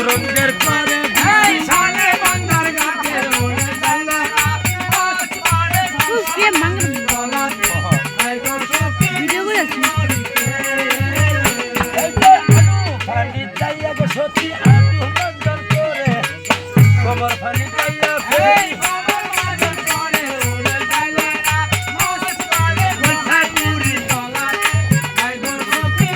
রঙের করে এই সালে বান্দার গাতে ওরে জানলা কে মাঙ্গা তলা আই গো সখী ভিডিও করেছি এই যে ফানি চাইয়া গো সতী আনু রঙের করে কমর ফানি চাইয়া এই বাবার বাজার করে ওরে জানলা মস্ত করে গোছা পুরি তলা আই গো সখী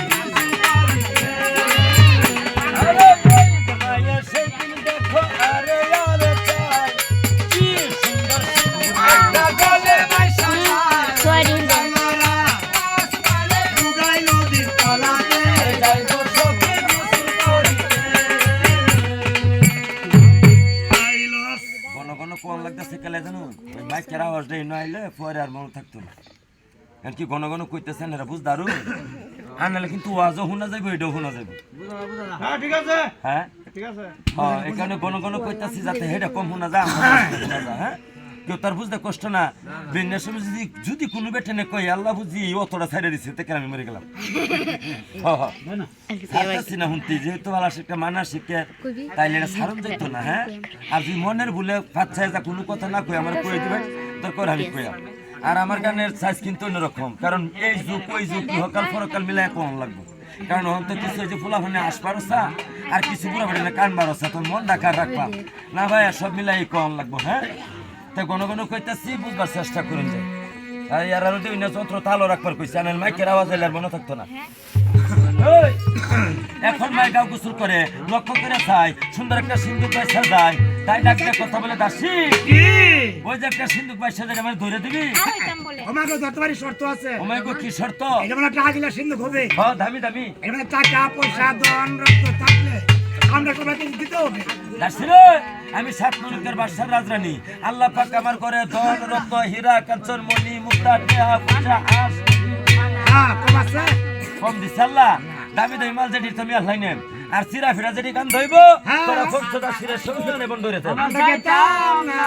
আরে এই জমায়ে সেই দিন দেখো আরে আরে চাই কি সুন্দর একটা গলে মাইশা সরি জানলা আসমানে ডুগাই নদীর তলাতে যাই গো সখী গোসল করিতে আইলস কোন কোন কোন লাগতেছে কেলে জানো ওই মাইকের আওয়াজটা না আইলে পরে আর মনে থাকতো না কারণ কি ঘন ঘন কইতেছেন এরা বুঝ দারু আর নাহলে কিন্তু ওয়াজও শোনা যাবে এটাও শোনা যাবে হ্যাঁ ঠিক আছে হ্যাঁ ঠিক আছে হ্যাঁ এখানে ঘন ঘন কইতাছি যাতে হেটা কম শোনা যায় আমার শোনা যায় হ্যাঁ কেউ তার বুঝতে কষ্ট না বিন্যাস যদি যদি কোনো বেটেনে কই আল্লাহ বুঝি অতটা ছাইড়ে দিছে তে আমি মরে গেলাম হ্যাঁ হ্যাঁ না শুনতে যেহেতু আল্লাহ শিক্ষা মানা শিক্ষা তাইলে এটা সারণ যেত না হ্যাঁ আর যদি মনের ভুলে ফাচ্ছায় যা কোনো কথা না কই আমার কই দিবেন দরকার আমি কইয়া আর আমার গানের সাইজ কিন্তু অন্যরকম কারণ এই যুগ ওই যুগ ইহকাল পরকাল মিলাই কোন লাগবে কারণ অন্ত কিছু যে ফুলাফানে আসপারসা আর কিছু বুড়া বেড়ে কান বারসা তোর মন ডাকার রাখবা না ভাই সব মিলাই কোন লাগবো হ্যাঁ তাই ঘন ঘন কইতাছি বুঝবার চেষ্টা করুন যাই আর ইয়ার আরো দুই না যন্ত্র তালো রাখবার কইছি আনাল মাইকের আওয়াজ এলে আর মনে থাকতো না ওই, এখন মাই গাও গোসল করে লক্ষ্য করে চাই সুন্দর একটা সিন্ধুক পয়সা যায় তাই ডাকতে কথা বলে দাসি কি ওই যে একটা সিন্ধুক পয়সা যায় আমার ধরে দিবি আমাকে ধরতে পারি শর্ত আছে ওমাই গো কি শর্ত এটা মানে টাকা দিলে সিন্ধুক হবে হ দামি দামি এটা মানে টাকা পয়সা ধন রত্ন থাকলে আমরা সবাইকে দিতে হবে দাসি রে আমি সাত মুলুকের বাদশার রাজরানী আল্লাহ পাক আমার করে ধন রত্ন হীরা কাঞ্চন মণি মুক্তা টেহা পয়সা আস হ্যাঁ কম আছে কম দিছে আল্লাহ দামি দামি মাল যেটি তুমি আল্লাহ নেন আর সিরা ফিরা যেটি কান ধইব হ্যাঁ। তোরা ফোকসদা সিরা সঙ্গে নেবন ধরেতে আমাকে দাও না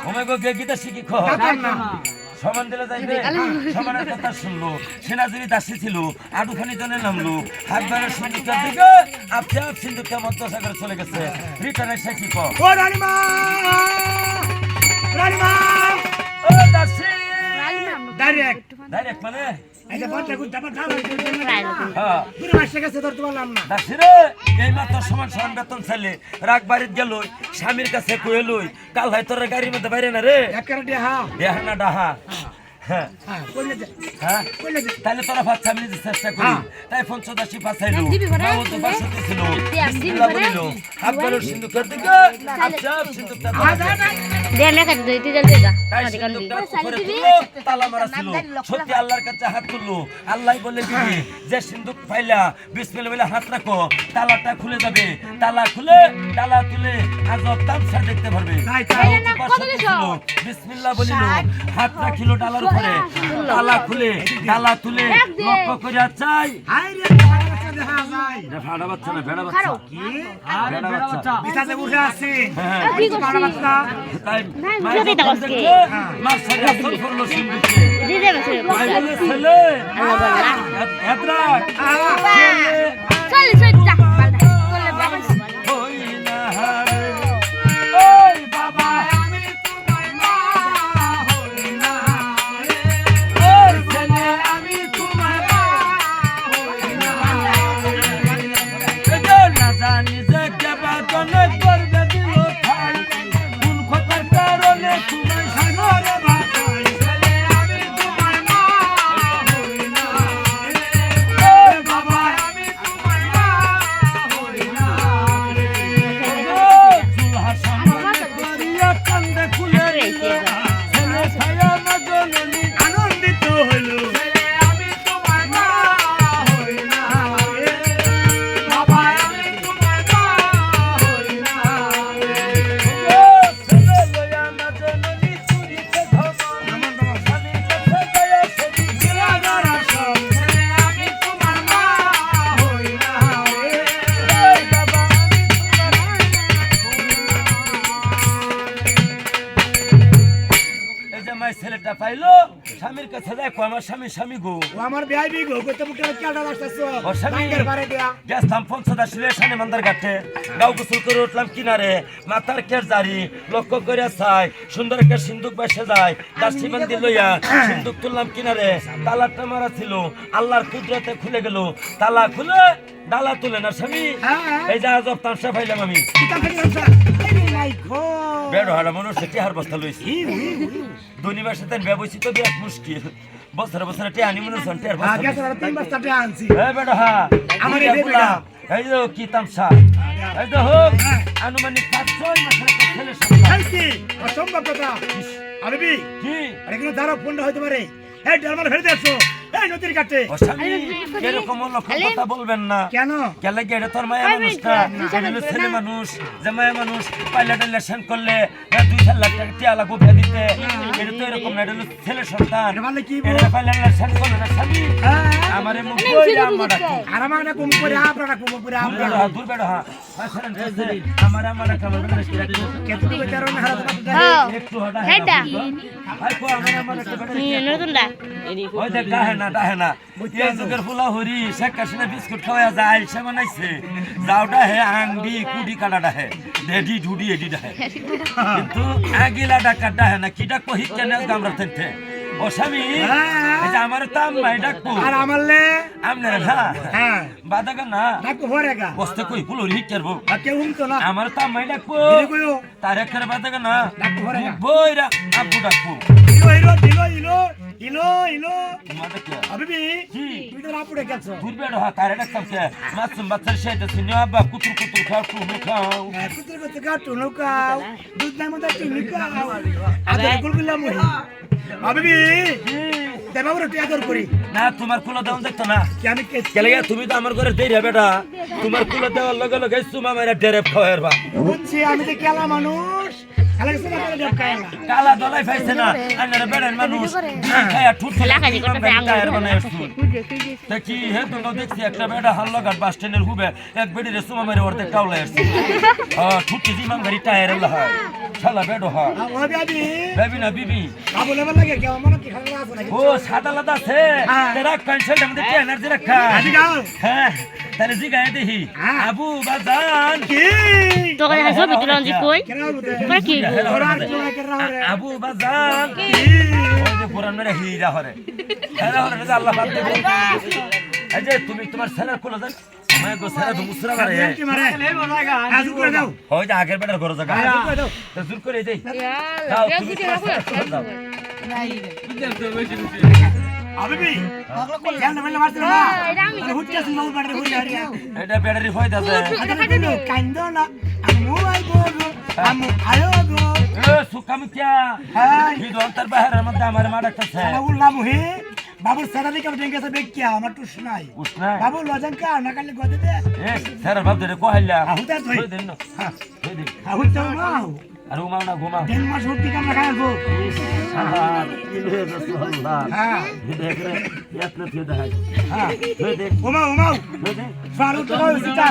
ওমাই গো গে গীতা শিখি খ দাও না সমান দিলে যাইবে সমানের কথা শুনলো সেনাজুরি দাসী ছিল আডুখানি জনে নামলো হাত বারের সিন্ধুকের দিকে আপনি আপ সিন্ধুকের মধ্য সাগরে চলে গেছে রিটার্নের সে কি কর ও রানীমা রানীমা ও দাসী ডাইরেক্ট ডাইরেক্ট মানে এটা বলতে গুড দাবা দাও হ্যাঁ পুরো মাসে কাছে ধরতে পারলাম না দাসী রে এই মাত্র সমান সমান বেতন চাইলে রাগ বাড়িত গেল স্বামীর কাছে কয়ে লই কাল হয় তোর গাড়ির মধ্যে বাইরে না রে একারে হ্যাঁ দেহা না ডাহা হ্যাঁ হ্যাঁ কইলে যা হ্যাঁ কইলে যা তাহলে তোরা ভাবছি আমি নিজে চেষ্টা করি তাই পঞ্চদাসী পাঠাইলো বাবু তো বাসাতে ছিল বিসমিল্লাহ বলিল আকবরের সিন্ধুকের দিকে আচ্ছা সিন্ধুকটা দে লেখা দিই তুই জলদি যা তাই সিন্ধুকটা করে তুললো তালা মারা ছিল সত্যি আল্লাহর কাছে হাত তুললো আল্লাহ বলে দিবি যে সিন্ধুক পাইলা বিসমিল্লাহ বলে হাত রাখো তালাটা খুলে যাবে তালা খুলে তালা তুলে আজব তামসা দেখতে পারবে বিসমিল্লাহ বলিল হাত রাখিল ডালার উপরে তালা খুলে তালা তুলে লক্ষ্য করে চাই হাই রে ভাড়া বাচ্চা দেখা যায় ভেড়া বাচ্চা না ভেড়া বাচ্চা কি ভেড়া বাচ্চা বিছাতে বসে আছি হ্যাঁ কি ভাড়া করছিস বাচ্চা তাই নাই, মায়ের বুঝাতেই তো যখন পারছি। দেখলো, মার সাথে আসল করলো সিন্ধুকে। দি দে বসে ভাই বলে, ছেলে, হেদরা, ছেলে, চল চল যা পাল্টা চলে বাবা হই না হারে। ওই বাবা, আমি তোমার মা হই না ওই ছেলে, আমি তোমার মা হই না এগো না জানি যে কেবা কনে করবে দিল ঠাই। কোন কথার কারণে তোমায় সাগরে ভাসাই ছেলে আমি তোমার মা হই না ওই বাবা, আমি তোমার মা হই না ও চুলহা সামনে করিয়া কান্দে খুলে দিল। ছেলে ছায়া না জননী আনন্দিত হইল ছেলে আমি তোমার মা হই না বাবা আমি তোমার মা হই না ও ছেলে লয়া না জননী চুরিতে ধমন। স্বামীর কাছে দয়া সেদিন দিলাদারা সব ছেলে আমি তোমার মা হই না ওই বাবা, এই যে মাই ছেলেটা পাইলো স্বামীর কাছে দেখো আমার স্বামী গো ও আমার বিয়াই বি গো কত মুখে কেডা আসছস ও স্বামী টাঙ্গের পারে দিয়া গেছলাম পঞ্চদাস রেশনে মান্দার ঘাটে গাও গোসল করে উঠলাম কিনারে মাথার কের জারি লক্ষ্য করে চাই সুন্দর একটা সিন্দুক বেসে যায় দাসি বান্দি লইয়া সিন্দুক তুললাম কিনারে তালাটা মারা ছিল আল্লাহর কুদরতে খুলে গেল তালা খুলে ডালা তুলে না স্বামী এই যে আজব তামসা পাইলাম আমি কিতা খালি হইছ মাই গড বেড় হারা মানুষ টেহার বস্তা লইছি দুনিবার সাথে ব্যবস্থিত বিরাট মুশকিল বছরে বছরে টেহানি মানুষ টেহার বস্তা আগে তোরা 3 বস্তা পে আনছি এই বেড় হা আমার এই বেটা এই যে কি তামসা এই যে হোক আনুমানিক 5-6 মাসের একটা ছেলে সন্তান খাইছি অসম্ভব কথা আরে বি কি আরে কিন্তু দাঁড়াও ফোনটা হইতে পারে এই ডালমার ফেলে দেখছো এই নদীর কাছে অস্বামী এরকম লক্ষণ কথা বলবেন না কেন কেন কি এটা তোর মায়া মানুষ না এটা হলো ছেলে মানুষ যে মায়া মানুষ পাইলট ইলেকশন করলে 2-4 লাখ টাকা টিয়া লাগবে ভে দিতে এটা তো এরকম না এটা হলো ছেলে সন্তান এটা বললে কি এটা পাইলট ইলেকশন করলে না স্বামী আমারে মুখ কইরা আমার ডাকি আর আমার না কম করে আপনারা কম করে আপনারা দূর বেড়া হ্যাঁ আমার কামড় বেড়া কত বেচারো না হারাতে পারতে হ্যাঁ একটু হটা হেডা ভাই কো আমার একটা বেড়া নতুনটা ওই দেখ ডাহে না এই যুগের ফুলা হরি শেখ হাসিনা বিস্কুট খাওয়া যায় সে বানাইছে যাওটা হে আংডি কুডি কাটাটা হে ডেডি ঢুডি এডি ডাহে কিন্তু আগিলা ডাকা ডাহে না কিটা কহি কেন গামরা থেনতে ও স্বামী এই যে আমার তাম মাই ডাকবো আর আমারলে আমনে না হ্যাঁ বাদাগা না ডাকো হরেগা বসতে কই ফুল হিট করবো আর কেউ উমতো না আমার তাম মাই ডাকবো দিলে কইও তার একরে বাদাগা না ডাকো হরেগা বইরা আব্বু ডাকবো হিলো হিলো দিলো হিলো হিলো হিলো তোমাদের কি আবিবি কি তুই তো রাপুড়ে গেছো দুর্বেড় হা তারে ডাকতাম কে মাছুম বাচ্চার সাথে সিনিয়া বা কুতুর কুতুর খাও টুনু খাও কুতুর কুতুর গা টুনু কাও দুধ নাই মতো টুনু কাও আদর গুলগুলা মুহি আবিবি দেবাবর তুই আদর করি না তোমার কুলো দাম দেখতো না কি আমি কে কেলে তুমি তো আমার ঘরে দেই রে বেটা তোমার কুলো দেওয়ার লগে লগে সুমা মেরা ডেরেপ খাওয়ারবা বুঝছি আমি তো কেলা মানুষ খেলা গেছে না করে দেব কায়লা কালা দলাই পাইছে না আনারে বেড়ান মানুষ খায়া ঠুট লাগাজি করতে টায়ার আঙ্গুল বানায় আসুন তা কি হে তো দেখছি একটা বেটা হাল্লা ঘাট বাস স্ট্যান্ডের হুবে এক বেডি রে সুমা মেরে ওরতে কাউলা আসছে ঠুটি জিমাম গাড়ি টায়ার লাহা শালা বেডো হা ও বেবি বেবি না বিবি বাবু লেবার লাগে কেমন মনে কি খালা আছে নাকি ও সাদা লাদা আছে তেরা পেন্সিলটা মধ্যে কি এনার্জি রাখা আদি গাও হ্যাঁ তাহলে জি গায়ে দেখি আবু বাজান কি তোকে ছবি তুলন দি কই কেনা বুতে তোরা কি ওরা কি কেনা রে আবু বাজান ওই যে পুরান মেরে হিরা হরে হেরা হরে যে আল্লাহ বাদ দেবে এই যে তুমি তোমার ছেলের কোলে যান মই গো ছেলে দুমুসরা মারে কি মারে আজু করে দাও ওই যে আগের বেটার ঘরে জায়গা আজু করে দাও তো জোর করে দেই ইয়াল্লা যাও বেগ তুমি গুটি রাখো আবিবি কেন বলে মারছ না আরে হুট্টা সিন বাবু বাড়ি হই হারিয়া এটা ব্যাটারি হয় দাদা আদা দিলো কান্দো না আমু আই বলো আমু আয়ো গো এ সুকামি কিয়া হ্যাঁ কি দন্তার বাহিরের মধ্যে আমার মা ডাকতেছে বাবুর নাম হে বাবুর সারা দিকে ডেঙ্গে আছে বেকিয়া আমার টুস নাই উষ্ণা বাবু লজঙ্কা না কালে গদে দে এ স্যার ভাব ধরে কইলা আহুতা তুই কই দেন না কই দেন আহুতা মাও আর ঘুমাও না ঘুমাও দেন মাস হুট্টি কাম না খাইবো আর ইলে রাসূলুল্লাহ হ্যাঁ দেখ রে ইয়াতনা থিয়ে দেখাই হ্যাঁ কই দেখ ওমাও ওমাও কই দেখ ফারুক তো কই সিটা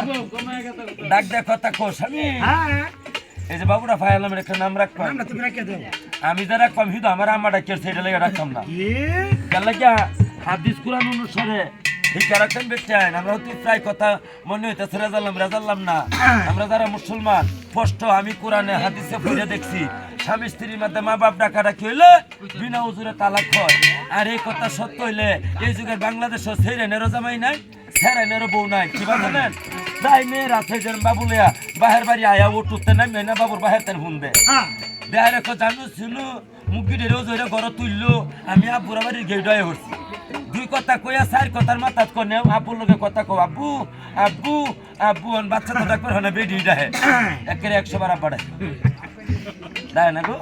ডাক দেখ কথা কোস আমি হ্যাঁ এই যে বাবুরা ফাইলাম একটা নাম রাখবা আমরা তুমি রাখে দাও আমি যারা কম হিদু আমার আম্মা ডাকের সেটা লেগে রাখতাম না কি কেন লাগিয়া হাদিস কুরআন অনুসারে এই ক্যারেক্টার বেচান আমরা তো প্রায় কথা মনে হইতেছে রাজাল্লাম না আমরা যারা মুসলমান স্পষ্ট আমি কোরআনে হাদিসে পড়ে দেখছি স্বামী স্ত্রীর মধ্যে মা বাপ ডাকাডাকি হইলে বিনা উজুরে তালাক হয় আর এই কথা সত্য হইলে এই যুগের বাংলাদেশও সেরেনেরও জামাই নাই সেরেনেরও বউ নাই কি জানেন যাই মেয়ের আছে যেন বাবু লইয়া বাহের বাড়ি আয়া ও টুটতে নামবে না বাবুর বাহের তেন হুনবে হ্যাঁ দেয়ার একটা জানো শুনো মুগিরে রোজ হইরে ঘর তুললো আমি আব্বুর বাড়ির গেডায় হচ্ছি দুই কথা কইয়া চার কথার মাথাত কনে আব্বুর লগে কথা কও আব্বু আব্বু আব্বু অন বাচ্চা তো ডাকবার হনে বেডি ডাহে একেরে 100 বার পড়ে দায় না গো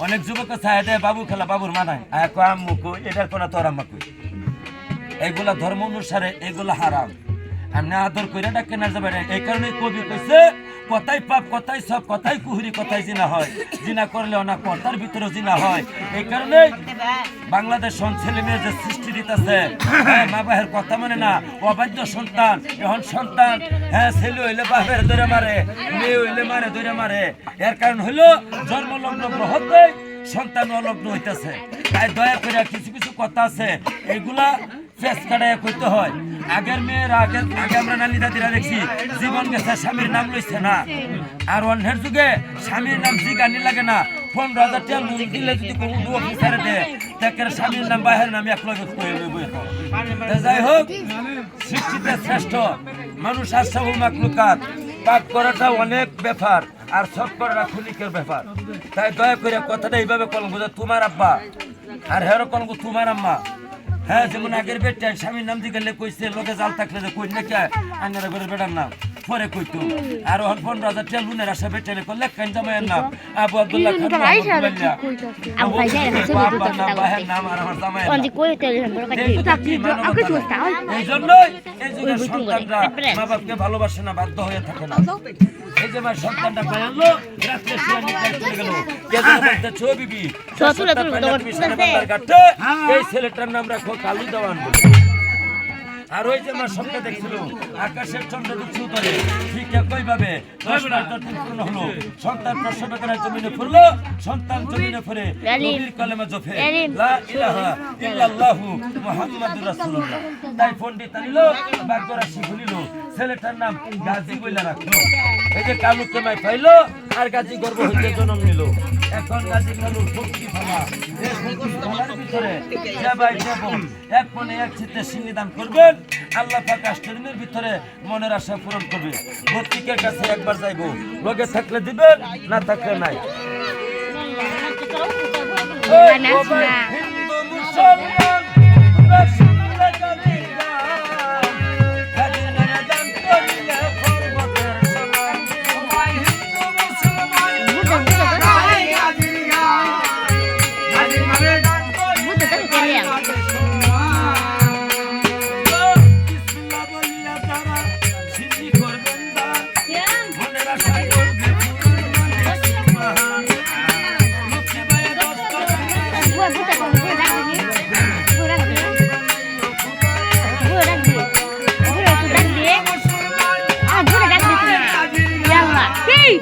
অনেক যুবক চায় দেয় বাবু খেলা বাবুর মানায় আয় কো আম্মু কো এটার কোনা তোর আম্মা কই এইগুলা ধর্ম অনুসারে এগুলা হারাম আপনি আদর কইরা ডাকে না যাবে এই কারণে কবি কইছে কথাই পাপ কথাই সব কথাই কুহুরি কথাই জিনা হয় জিনা করলে অনেক কথার ভিতরে জিনা হয় এই কারণে বাংলাদেশ ছেলে মেয়ে যে সৃষ্টি দিতেছে মা বাহের কথা মানে না অবাধ্য সন্তান এখন সন্তান হ্যাঁ ছেলে হইলে বাপের ধরে মারে মেয়ে হইলে মারে ধরে মারে এর কারণ হইলো জন্মলগ্ন গ্রহতে সন্তান অলগ্ন হইতেছে তাই দয়া করে কিছু কিছু কথা আছে এগুলা ফেস কাটায় কইতে হয়। আগের মেয়ের আগে আমরা নানি দাদিরা দেখছি জীবন গেছে স্বামীর নাম লইছে না, আর অন্যের যুগে স্বামীর নাম জিগানি লাগে না। 15,000 টাকা লোন দিলে যদি কোনো অফিসারে দেয় তাকে স্বামীর নাম বাহের নামে এক লগে যাই হোক, সৃষ্টিতে শ্রেষ্ঠ মানুষ আশরাফুল মাখলুকাত। পাপ করাটা অনেক ব্যাপার আর সব করাটা খুলিকের ব্যাপার। তাই দয়া করে কথাটা এইভাবে কলম যে তোমার আব্বা আর হেরো কলম তোমার আম্মা। হ্যাঁ, যেমন আগের বেটা স্বামীর নাম দিকে কইছে লোকে জাল থাকলে যে কই নাকি আঙ্গারা করে বেটার নাম পরে কইতো। আর 15,000 টাকা লোনের আশা বেটারে করলে কান জামাইয়ের নাম আবু আব্দুল্লাহ খান বাহের নাম আর আমার জামাইয়ের নাম। এই জন্যই এই যুগের সন্তানরা মা বাপকে ভালোবাসে না, বাধ্য হয়ে থাকে না। এই যে আমার সন্তানটা পাইলো রাত্রে শুয়ে নিতে চলে গেল, কে যেন বলতে ছবিবি এই ছেলেটার নাম রাখো কালু দেওয়ান বলে। আর ওই যে আমার স্বপ্ন দেখছিল আকাশের চন্দ্র ঢুকছে উত্তরে, ঠিক একইভাবে 10 বছর পূর্ণ হলো, সন্তান প্রসব করার জমিনে ফুরলো, সন্তান জমিনে ফুরে নবীর কালেমা জপে লা ইলাহা ইল্লাল্লাহু মুহাম্মাদুর রাসূলুল্লাহ। তাই পণ্ডিত আনিল বাগরাশি ভুলিল, ছেলেটার নাম গাজী বইলা রাখলো। এই যে কালুকে মাই পাইলো আর গাজী গর্ব হইতে জন্ম নিল। এখন গাজী কালুর ভক্তি ভাবা এই ভক্তি ভাবার ভিতরে যাবাই যাব এক মনে এক চিত্তে সিংদান করবেন। আল্লাহ পাক 8 দিনের ভিতরে মনের আশা পূরণ করবে। প্রত্যেকের কাছে একবার যাইবো, লগে থাকলে দিবেন, না থাকলে নাই। হিন্দু মুসলমান রাসূলের গালিগান, খাদিনা দান করিলে পর্বতের সমান। হিন্দু মুসলমান গাই গাজির গান, গাজি মানে গান বিসমিল্লাহ বলিয়া তারা সিদ্ধি করবেন দান, মনের আশা করবে পূরণ মানে সুবহান। লক্ষ্মী মায়ের দস্তর Hey!